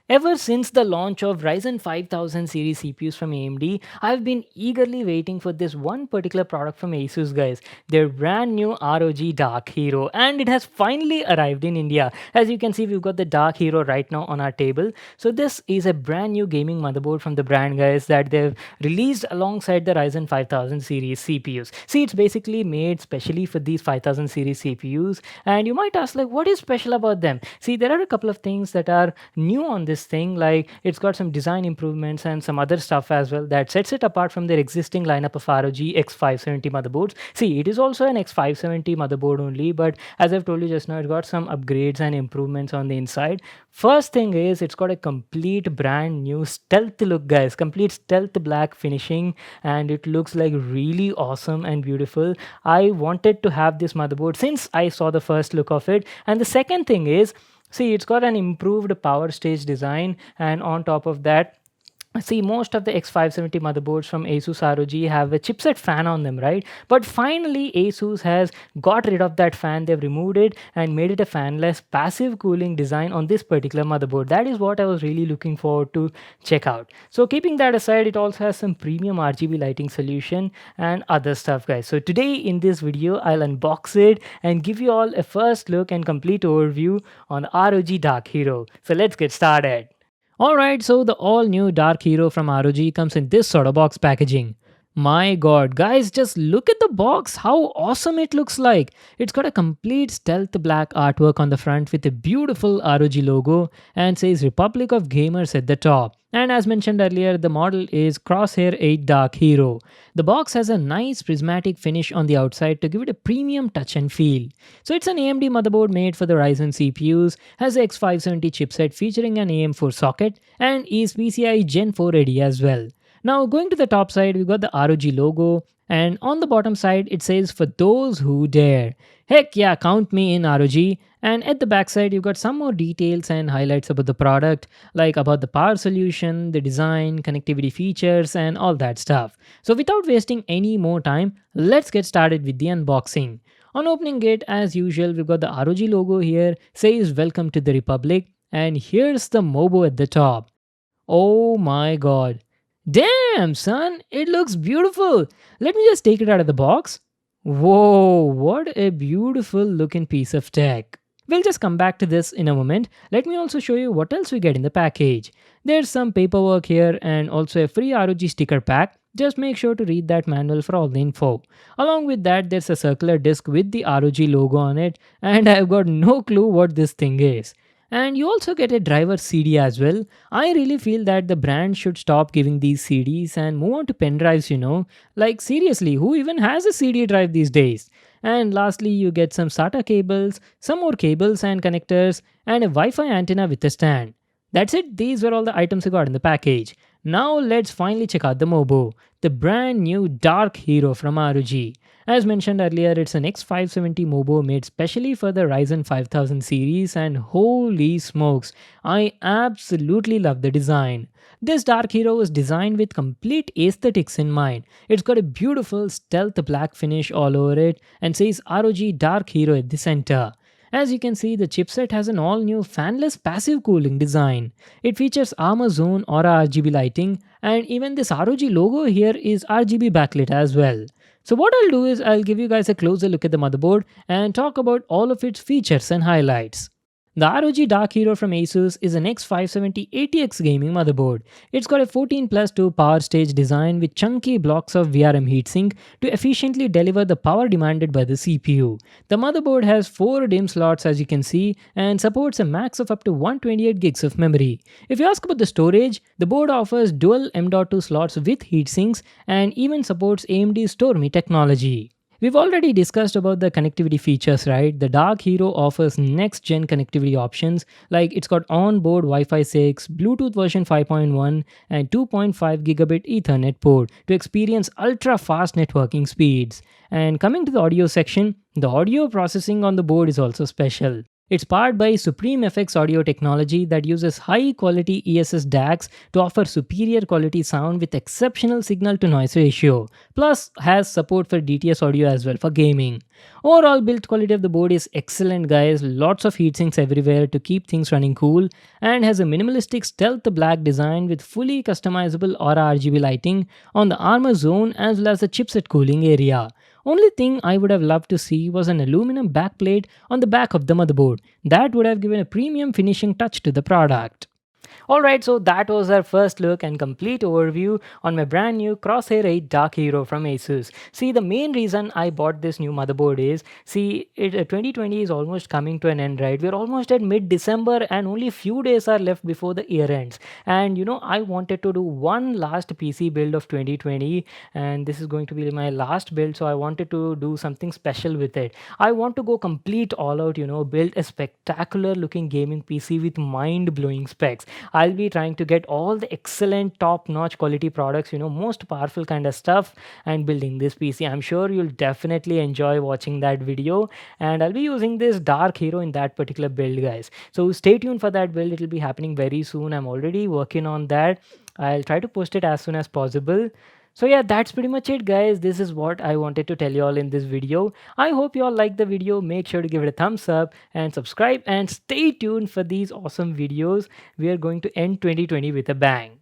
Ever since the launch of Ryzen 5000 series CPUs from AMD, I've been eagerly waiting for this one particular product from Asus, guys. Their brand new ROG Dark Hero, and it has finally arrived in India. As you can see, we've got the Dark Hero right now on our table. So this is a brand new gaming motherboard from the brand, guys, that they've released alongside the Ryzen 5000 series CPUs. See, it's basically made specially for these 5000 series CPUs, and you might ask, like, what is special about them? See, there are a couple of things that are new on this thing, like it's got some design improvements and some other stuff as well that sets it apart from their existing lineup of ROG X570 motherboards. See, it is also an X570 motherboard only, but as I've told you just now, it's got some upgrades and improvements on the inside. First thing is, it's got a complete brand new stealth look, guys, complete stealth black finishing, and it looks like really awesome and beautiful. I wanted to have this motherboard since I saw the first look of it. And the second thing is, see, it's got an improved power stage design, and on top of that, see, most of the X570 motherboards from Asus ROG have a chipset fan on them, right? But finally, Asus has got rid of that fan. They've removed it and made it a fanless passive cooling design on this particular motherboard. That is what I was really looking forward to check out. So keeping that aside, it also has some premium RGB lighting solution and other stuff, guys. So today in this video, I'll unbox it and give you all a first look and complete overview on ROG Dark Hero. So let's get started. Alright, so the all new Dark Hero from ROG comes in this sort of box packaging. My god, guys, just look at the box, how awesome it looks like. It's got a complete stealth black artwork on the front with a beautiful ROG logo and says Republic of Gamers at the top. And as mentioned earlier, the model is Crosshair 8 Dark Hero. The box has a nice prismatic finish on the outside to give it a premium touch and feel. So it's an AMD motherboard made for the Ryzen CPUs, has a X570 chipset featuring an AM4 socket, and is PCI Gen 4 ready as well. Now going to the top side, we've got the ROG logo, and on the bottom side it says for those who dare. Heck yeah, count me in ROG. And at the back side, you've got some more details and highlights about the product, like about the power solution, the design, connectivity features, and all that stuff. So without wasting any more time, let's get started with the unboxing. On opening it, as usual, we've got the ROG logo here, says welcome to the Republic, and here's the Mobo at the top. Oh my god. Damn, son, it looks beautiful. Let me just take it out of the box. Whoa, what a beautiful looking piece of tech. We'll just come back to this in a moment. Let me also show you what else we get in the package. There's some paperwork here and also a free ROG sticker pack. Just make sure to read that manual for all the info. Along with that, there's a circular disc with the ROG logo on it, and I've got no clue what this thing is. And you also get a driver CD as well. I really feel that the brand should stop giving these CDs and move on to pen drives, you know. Like seriously, who even has a CD drive these days? And lastly, you get some SATA cables, some more cables and connectors, and a Wi-Fi antenna with a stand. That's it, these were all the items you got in the package. Now let's finally check out the Mobo, the brand new Dark Hero from ROG. As mentioned earlier, it's an X570 Mobo made specially for the Ryzen 5000 series, and holy smokes, I absolutely love the design. This Dark Hero was designed with complete aesthetics in mind. It's got a beautiful stealth black finish all over it and says ROG Dark Hero at the center. As you can see, the chipset has an all-new fanless passive cooling design. It features Armor Zone Aura RGB lighting, and even this ROG logo here is RGB backlit as well. So what I'll do is I'll give you guys a closer look at the motherboard and talk about all of its features and highlights. The ROG Dark Hero from Asus is an X570 ATX gaming motherboard. It's got a 14+2 power stage design with chunky blocks of VRM heatsink to efficiently deliver the power demanded by the CPU. The motherboard has 4 DIMM slots as you can see and supports a max of up to 128 gigs of memory. If you ask about the storage, the board offers dual M.2 slots with heatsinks and even supports AMD's Stormy technology. We've already discussed about the connectivity features, right? The Dark Hero offers next-gen connectivity options like it's got on-board Wi-Fi 6, Bluetooth version 5.1 and 2.5 gigabit Ethernet port to experience ultra-fast networking speeds. And coming to the audio section, the audio processing on the board is also special. It's powered by Supreme FX audio technology that uses high quality ESS DACs to offer superior quality sound with exceptional signal to noise ratio. Plus, has support for DTS audio as well for gaming. Overall build quality of the board is excellent, guys. Lots of heatsinks everywhere to keep things running cool, and has a minimalistic stealth black design with fully customizable Aura RGB lighting on the armor zone as well as the chipset cooling area. Only thing I would have loved to see was an aluminum backplate on the back of the motherboard. That would have given a premium finishing touch to the product. Alright, so that was our first look and complete overview on my brand new Crosshair 8 Dark Hero from Asus. See, the main reason I bought this new motherboard is, 2020 is almost coming to an end, right? We're almost at mid-December and only few days are left before the year ends. And I wanted to do one last PC build of 2020, and this is going to be my last build, so I wanted to do something special with it. I want to go complete all out, build a spectacular looking gaming PC with mind-blowing specs. I'll be trying to get all the excellent top-notch quality products, most powerful kind of stuff, and building this PC. I'm sure you'll definitely enjoy watching that video, and I'll be using this Dark Hero in that particular build, guys. So stay tuned for that build. It'll be happening very soon. I'm already working on that. I'll try to post it as soon as possible. So yeah, that's pretty much it, guys. This is what I wanted to tell you all in this video. I hope you all liked the video. Make sure to give it a thumbs up and subscribe, and stay tuned for these awesome videos. We are going to end 2020 with a bang.